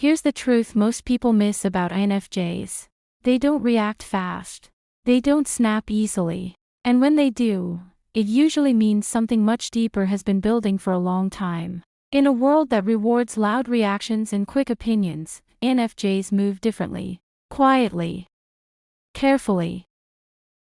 Here's the truth most people miss about INFJs. They don't react fast. They don't snap easily. And when they do, it usually means something much deeper has been building for a long time. In a world that rewards loud reactions and quick opinions, INFJs move differently. Quietly. Carefully.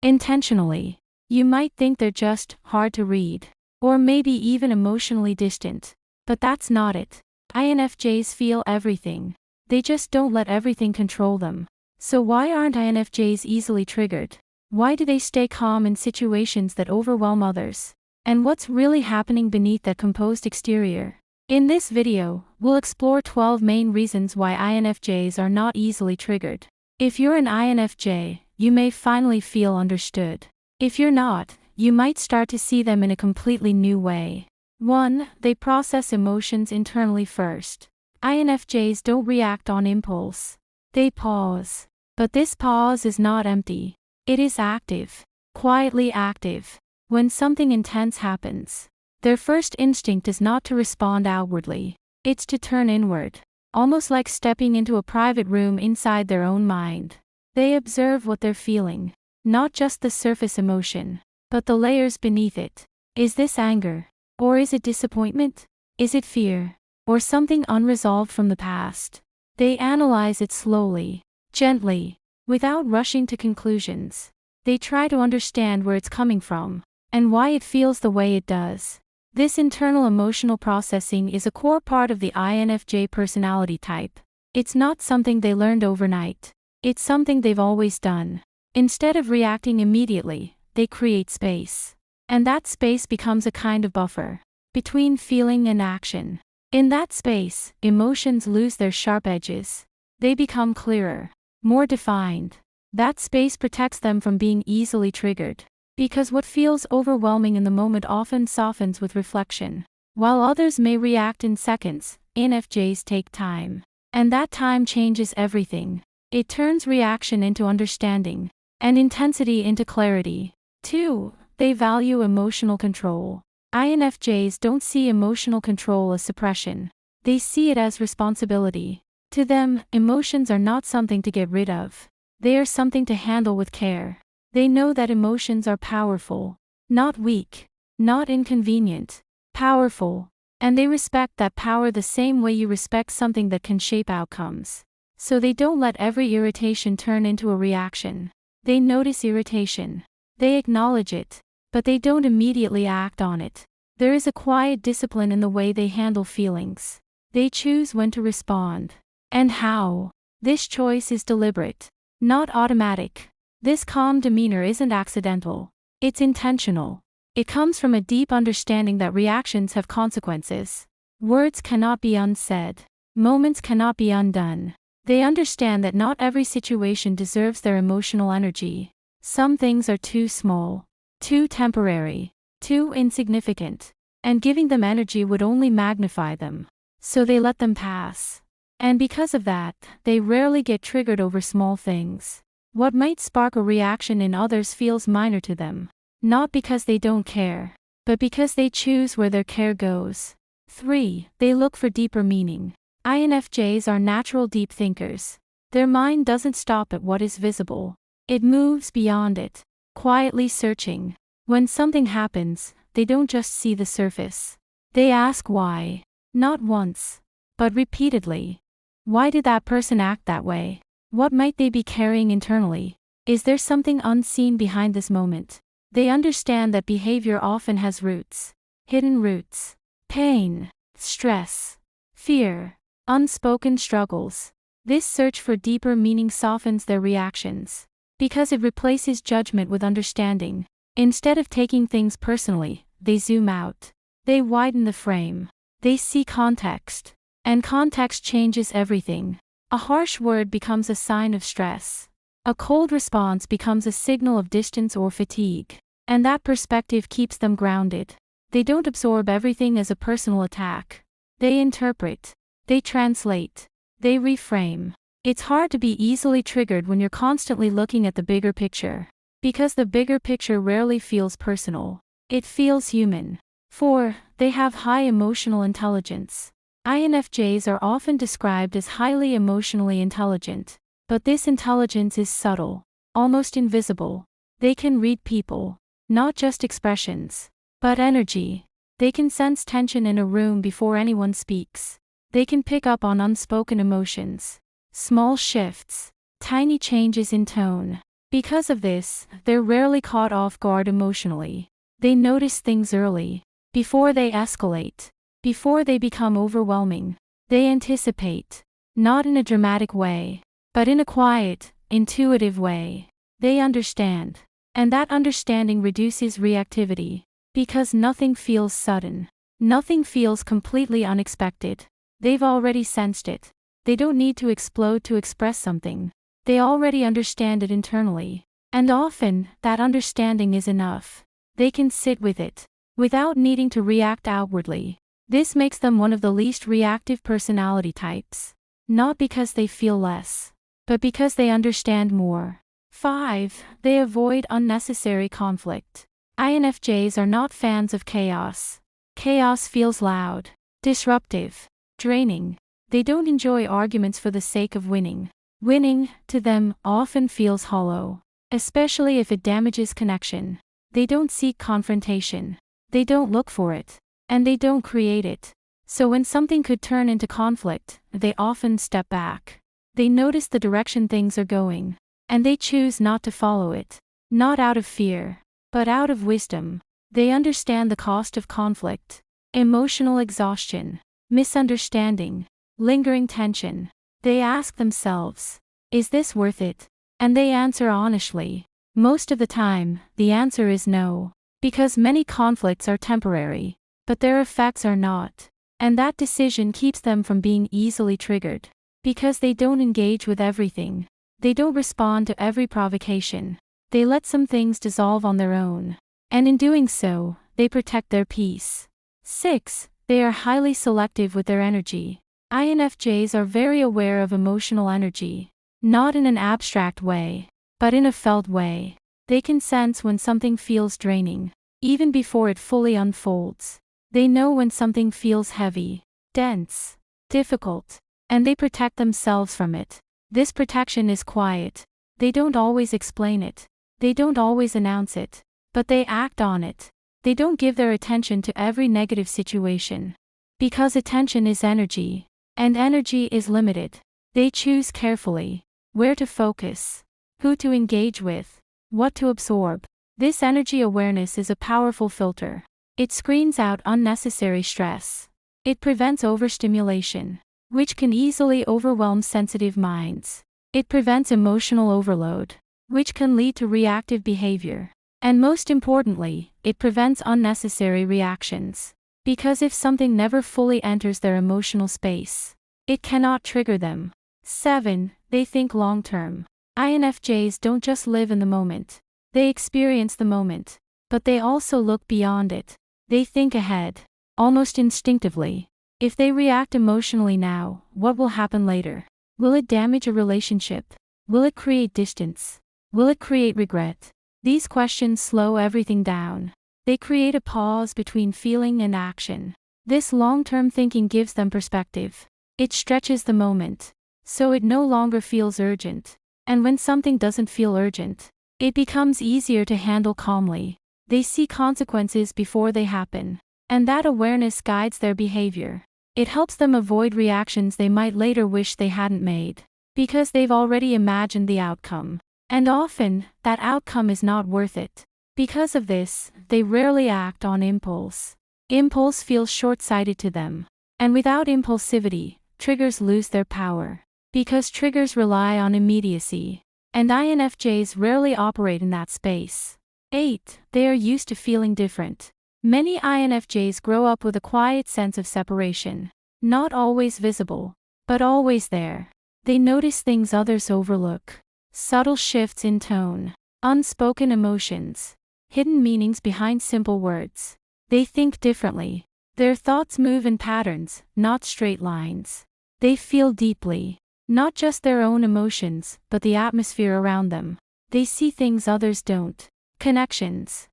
Intentionally. You might think they're just hard to read. Or maybe even emotionally distant. But that's not it. INFJs feel everything. They just don't let everything control them. So why aren't INFJs easily triggered? Why do they stay calm in situations that overwhelm others? And what's really happening beneath that composed exterior? In this video, we'll explore 12 main reasons why INFJs are not easily triggered. If you're an INFJ, you may finally feel understood. If you're not, you might start to see them in a completely new way. 1. They process emotions internally first. INFJs don't react on impulse. They pause. But this pause is not empty. It is active. Quietly active. When something intense happens, their first instinct is not to respond outwardly. It's to turn inward. Almost like stepping into a private room inside their own mind. They observe what they're feeling. Not just the surface emotion, but the layers beneath it. Is this anger? Or is it disappointment? Is it fear? Or something unresolved from the past? They analyze it slowly, gently, without rushing to conclusions. They try to understand where it's coming from, and why it feels the way it does. This internal emotional processing is a core part of the INFJ personality type. It's not something they learned overnight. It's something they've always done. Instead of reacting immediately, they create space. And that space becomes a kind of buffer between feeling and action. In that space, emotions lose their sharp edges. They become clearer, more defined. That space protects them from being easily triggered. Because what feels overwhelming in the moment often softens with reflection. While others may react in seconds, INFJs take time. And that time changes everything. It turns reaction into understanding, and intensity into clarity. 2. They value emotional control. INFJs don't see emotional control as suppression. They see it as responsibility. To them, emotions are not something to get rid of. They are something to handle with care. They know that emotions are powerful. Not weak. Not inconvenient. Powerful. And they respect that power the same way you respect something that can shape outcomes. So they don't let every irritation turn into a reaction. They notice irritation. They acknowledge it. But they don't immediately act on it. There is a quiet discipline in the way they handle feelings. They choose when to respond. And how. This choice is deliberate. Not automatic. This calm demeanor isn't accidental. It's intentional. It comes from a deep understanding that reactions have consequences. Words cannot be unsaid. Moments cannot be undone. They understand that not every situation deserves their emotional energy. Some things are too small. Too temporary, too insignificant, and giving them energy would only magnify them. So they let them pass. And because of that, they rarely get triggered over small things. What might spark a reaction in others feels minor to them. Not because they don't care, but because they choose where their care goes. 3. They look for deeper meaning. INFJs are natural deep thinkers. Their mind doesn't stop at what is visible. It moves beyond it. Quietly searching. When something happens, they don't just see the surface. They ask why. Not once, but repeatedly. Why did that person act that way? What might they be carrying internally? Is there something unseen behind this moment? They understand that behavior often has roots. Hidden roots. Pain, stress, fear, unspoken struggles. This search for deeper meaning softens their reactions. Because it replaces judgment with understanding. Instead of taking things personally, they zoom out. They widen the frame. They see context. And context changes everything. A harsh word becomes a sign of stress. A cold response becomes a signal of distance or fatigue. And that perspective keeps them grounded. They don't absorb everything as a personal attack. They interpret. They translate. They reframe. It's hard to be easily triggered when you're constantly looking at the bigger picture. Because the bigger picture rarely feels personal. It feels human. 4. They have high emotional intelligence. INFJs are often described as highly emotionally intelligent, but this intelligence is subtle, almost invisible. They can read people, not just expressions, but energy. They can sense tension in a room before anyone speaks. They can pick up on unspoken emotions, small shifts, tiny changes in tone. Because of this, they're rarely caught off guard emotionally. They notice things early, before they escalate, before they become overwhelming. They anticipate, not in a dramatic way, but in a quiet, intuitive way. They understand, and that understanding reduces reactivity, because nothing feels sudden. Nothing feels completely unexpected. They've already sensed it. They don't need to explode to express something. They already understand it internally. And often, that understanding is enough. They can sit with it, without needing to react outwardly. This makes them one of the least reactive personality types. Not because they feel less, but because they understand more. 5. They avoid unnecessary conflict. INFJs are not fans of chaos. Chaos feels loud, disruptive, draining. They don't enjoy arguments for the sake of winning. Winning, to them, often feels hollow, especially if it damages connection. They don't seek confrontation. They don't look for it. And they don't create it. So when something could turn into conflict, they often step back. They notice the direction things are going, and they choose not to follow it. Not out of fear, but out of wisdom. They understand the cost of conflict. Emotional exhaustion, misunderstanding, lingering tension. They ask themselves, is this worth it? And they answer honestly. Most of the time, the answer is no. Because many conflicts are temporary, but their effects are not. And that decision keeps them from being easily triggered. Because they don't engage with everything. They don't respond to every provocation. They let some things dissolve on their own. And in doing so, they protect their peace. 6. They are highly selective with their energy. INFJs are very aware of emotional energy. Not in an abstract way, but in a felt way. They can sense when something feels draining, even before it fully unfolds. They know when something feels heavy, dense, difficult, and they protect themselves from it. This protection is quiet. They don't always explain it. They don't always announce it. But they act on it. They don't give their attention to every negative situation. Because attention is energy, and energy is limited. They choose carefully where to focus, who to engage with, what to absorb. This energy awareness is a powerful filter. It screens out unnecessary stress. It prevents overstimulation, which can easily overwhelm sensitive minds. It prevents emotional overload, which can lead to reactive behavior. And most importantly, it prevents unnecessary reactions. Because if something never fully enters their emotional space, it cannot trigger them. 7. They think long-term. INFJs don't just live in the moment. They experience the moment. But they also look beyond it. They think ahead, almost instinctively. If they react emotionally now, what will happen later? Will it damage a relationship? Will it create distance? Will it create regret? These questions slow everything down. They create a pause between feeling and action. This long-term thinking gives them perspective. It stretches the moment, so it no longer feels urgent. And when something doesn't feel urgent, it becomes easier to handle calmly. They see consequences before they happen, and that awareness guides their behavior. It helps them avoid reactions they might later wish they hadn't made, because they've already imagined the outcome. And often, that outcome is not worth it. Because of this, they rarely act on impulse. Impulse feels short-sighted to them. And without impulsivity, triggers lose their power. Because triggers rely on immediacy. And INFJs rarely operate in that space. 8. They are used to feeling different. Many INFJs grow up with a quiet sense of separation. Not always visible, but always there. They notice things others overlook. Subtle shifts in tone, unspoken emotions, hidden meanings behind simple words. They think differently. Their thoughts move in patterns, not straight lines. They feel deeply, not just their own emotions, but the atmosphere around them. They see things others don't. Connections,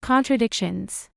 contradictions,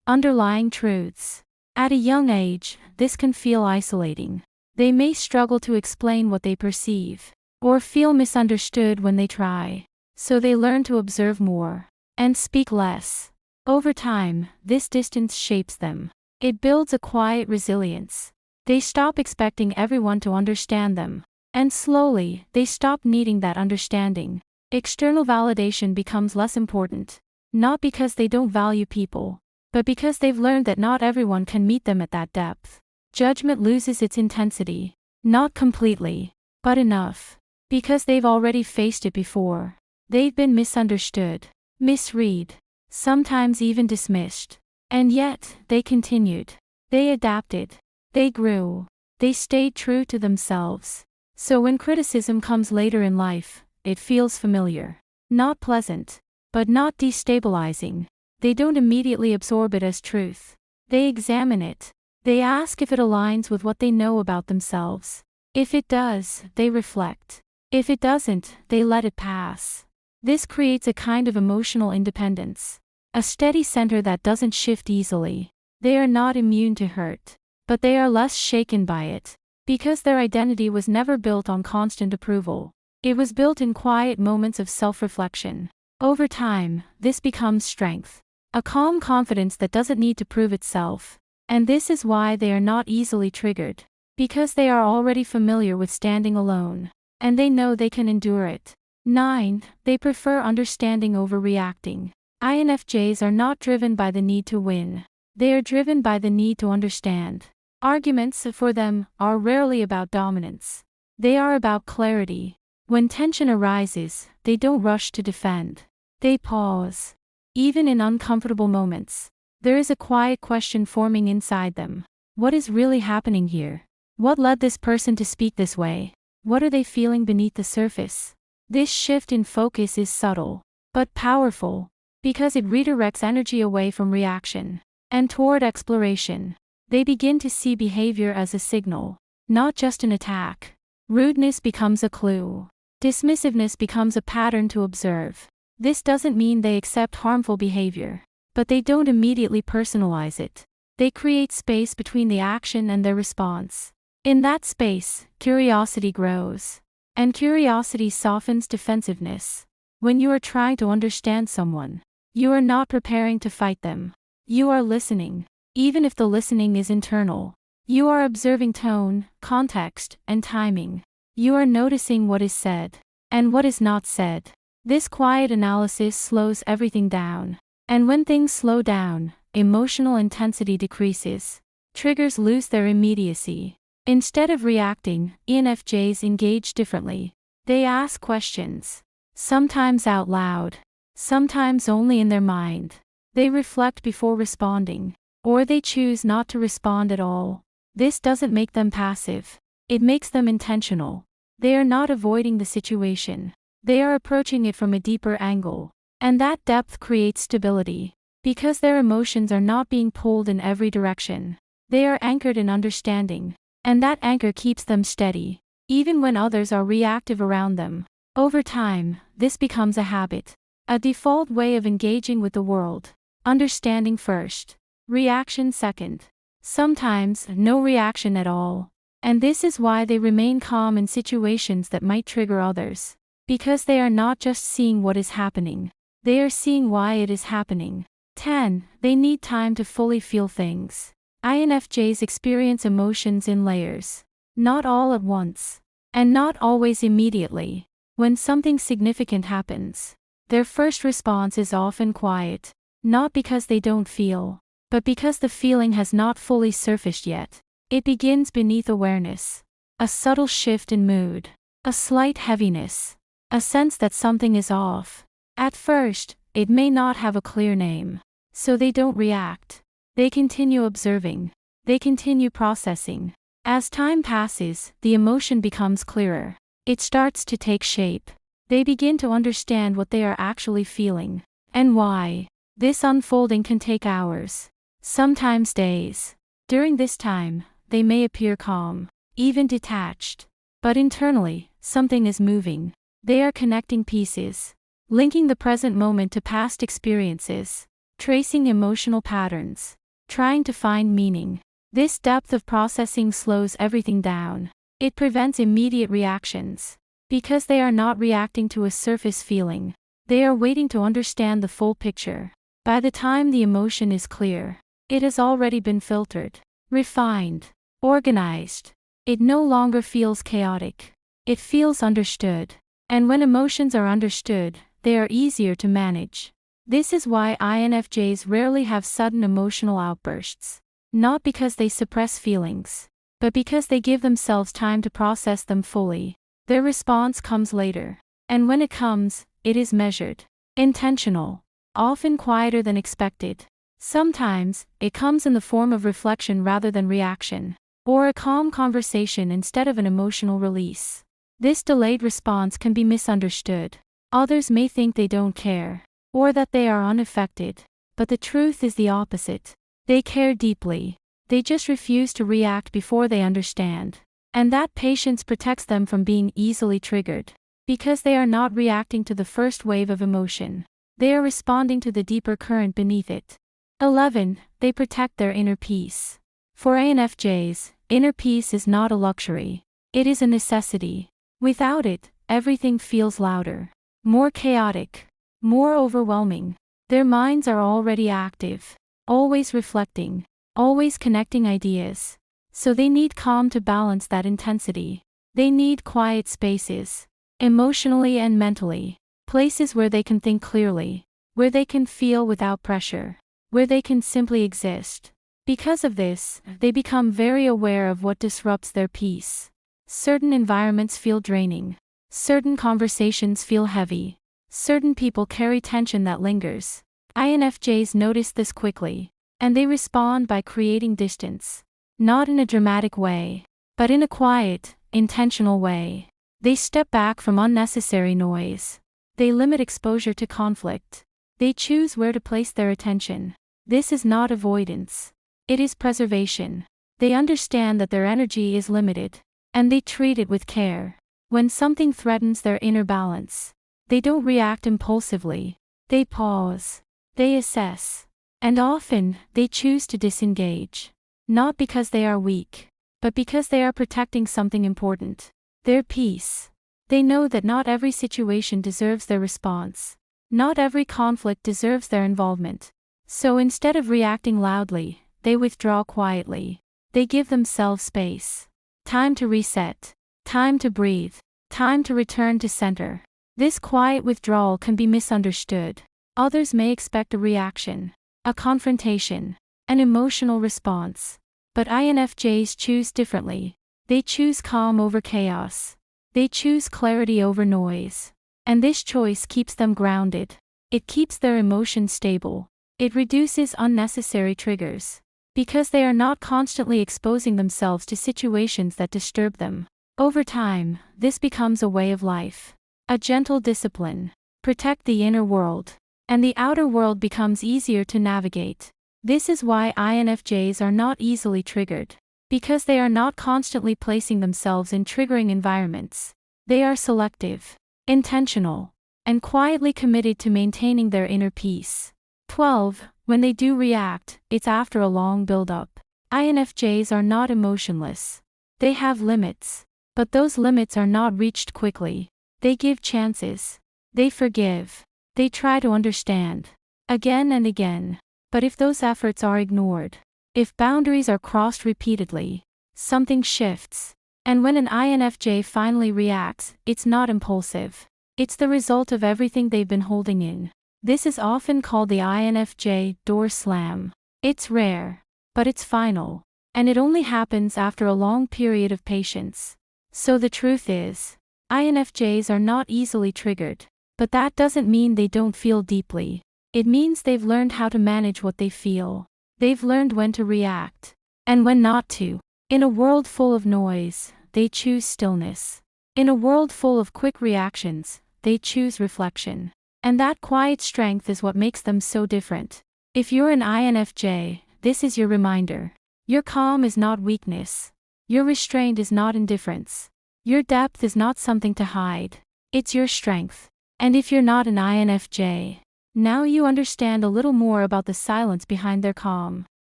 underlying truths. At a young age, this can feel isolating. They may struggle to explain what they perceive, or feel misunderstood when they try. So they learn to observe more and speak less. Over time, this distance shapes them. It builds a quiet resilience. They stop expecting everyone to understand them. And slowly, they stop needing that understanding. External validation becomes less important. Not because they don't value people, but because they've learned that not everyone can meet them at that depth. Judgment loses its intensity. Not completely, but enough. Because they've already faced it before. They've been misunderstood, misread, sometimes even dismissed. And yet, they continued. They adapted. They grew. They stayed true to themselves. So when criticism comes later in life, it feels familiar. Not pleasant, but not destabilizing. They don't immediately absorb it as truth. They examine it. They ask if it aligns with what they know about themselves. If it does, they reflect. If it doesn't, they let it pass. This creates a kind of emotional independence. A steady center that doesn't shift easily. They are not immune to hurt, but they are less shaken by it. Because their identity was never built on constant approval. It was built in quiet moments of self-reflection. Over time, this becomes strength. A calm confidence that doesn't need to prove itself. And this is why they are not easily triggered. Because they are already familiar with standing alone. And they know they can endure it. 9. They prefer understanding over reacting. INFJs are not driven by the need to win. They are driven by the need to understand. Arguments, for them, are rarely about dominance. They are about clarity. When tension arises, they don't rush to defend. They pause. Even in uncomfortable moments, there is a quiet question forming inside them. What is really happening here? What led this person to speak this way? What are they feeling beneath the surface? This shift in focus is subtle, but powerful, because it redirects energy away from reaction and toward exploration. They begin to see behavior as a signal, not just an attack. Rudeness becomes a clue. Dismissiveness becomes a pattern to observe. This doesn't mean they accept harmful behavior, but they don't immediately personalize it. They create space between the action and their response. In that space, curiosity grows. And curiosity softens defensiveness. When you are trying to understand someone, you are not preparing to fight them. You are listening. Even if the listening is internal. You are observing tone, context, and timing. You are noticing what is said and what is not said. This quiet analysis slows everything down. And when things slow down, emotional intensity decreases. Triggers lose their immediacy. Instead of reacting, ENFJs engage differently. They ask questions. Sometimes out loud. Sometimes only in their mind. They reflect before responding. Or they choose not to respond at all. This doesn't make them passive. It makes them intentional. They are not avoiding the situation. They are approaching it from a deeper angle. And that depth creates stability. Because their emotions are not being pulled in every direction. They are anchored in understanding. And that anchor keeps them steady, even when others are reactive around them. Over time, this becomes a habit. A default way of engaging with the world. Understanding first. Reaction second. Sometimes, no reaction at all. And this is why they remain calm in situations that might trigger others. Because they are not just seeing what is happening. They are seeing why it is happening. 10. They need time to fully feel things. INFJs experience emotions in layers. Not all at once. And not always immediately. When something significant happens, their first response is often quiet. Not because they don't feel, but because the feeling has not fully surfaced yet. It begins beneath awareness. A subtle shift in mood. A slight heaviness. A sense that something is off. At first, it may not have a clear name. So they don't react. They continue observing. They continue processing. As time passes, the emotion becomes clearer. It starts to take shape. They begin to understand what they are actually feeling. And why. This unfolding can take hours. Sometimes days. During this time, they may appear calm, even detached. But internally, something is moving. They are connecting pieces. Linking the present moment to past experiences. Tracing emotional patterns. Trying to find meaning. This depth of processing slows everything down. It prevents immediate reactions. Because they are not reacting to a surface feeling, they are waiting to understand the full picture. By the time the emotion is clear, it has already been filtered, refined, organized. It no longer feels chaotic. It feels understood. And when emotions are understood, they are easier to manage. This is why INFJs rarely have sudden emotional outbursts. Not because they suppress feelings, but because they give themselves time to process them fully. Their response comes later. And when it comes, it is measured, intentional, often quieter than expected. Sometimes, it comes in the form of reflection rather than reaction, or a calm conversation instead of an emotional release. This delayed response can be misunderstood. Others may think they don't care, or that they are unaffected, but the truth is the opposite. They care deeply. They just refuse to react before they understand. And that patience protects them from being easily triggered. Because they are not reacting to the first wave of emotion. They are responding to the deeper current beneath it. 11. They protect their inner peace. For INFJs, inner peace is not a luxury. It is a necessity. Without it, everything feels louder, more chaotic, more overwhelming. Their minds are already active, always reflecting, always connecting ideas. So they need calm to balance that intensity. They need quiet spaces, emotionally and mentally, places where they can think clearly, where they can feel without pressure, where they can simply exist. Because of this, they become very aware of what disrupts their peace. Certain environments feel draining. Certain conversations feel heavy. Certain people carry tension that lingers. INFJs notice this quickly, and they respond by creating distance. Not in a dramatic way, but in a quiet, intentional way. They step back from unnecessary noise. They limit exposure to conflict. They choose where to place their attention. This is not avoidance. It is preservation. They understand that their energy is limited, and they treat it with care. When something threatens their inner balance, they don't react impulsively. They pause. They assess. And often, they choose to disengage. Not because they are weak, but because they are protecting something important. Their peace. They know that not every situation deserves their response. Not every conflict deserves their involvement. So instead of reacting loudly, they withdraw quietly. They give themselves space. Time to reset. Time to breathe. Time to return to center. This quiet withdrawal can be misunderstood. Others may expect a reaction, a confrontation, an emotional response. But INFJs choose differently. They choose calm over chaos. They choose clarity over noise. And this choice keeps them grounded. It keeps their emotions stable. It reduces unnecessary triggers. Because they are not constantly exposing themselves to situations that disturb them. Over time, this becomes a way of life. A gentle discipline. Protect the inner world. And the outer world becomes easier to navigate. This is why INFJs are not easily triggered. Because they are not constantly placing themselves in triggering environments. They are selective, intentional, and quietly committed to maintaining their inner peace. 12. When they do react, it's after a long build-up. INFJs are not emotionless. They have limits. But those limits are not reached quickly. They give chances. They forgive. They try to understand. Again and again. But if those efforts are ignored, if boundaries are crossed repeatedly, something shifts. And when an INFJ finally reacts, it's not impulsive. It's the result of everything they've been holding in. This is often called the INFJ door slam. It's rare, but it's final. And it only happens after a long period of patience. So the truth is, INFJs are not easily triggered. But that doesn't mean they don't feel deeply. It means they've learned how to manage what they feel. They've learned when to react, and when not to. In a world full of noise, they choose stillness. In a world full of quick reactions, they choose reflection. And that quiet strength is what makes them so different. If you're an INFJ, this is your reminder. Your calm is not weakness. Your restraint is not indifference. Your depth is not something to hide. It's your strength. And if you're not an INFJ, now you understand a little more about the silence behind their calm.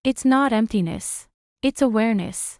It's not emptiness. It's awareness.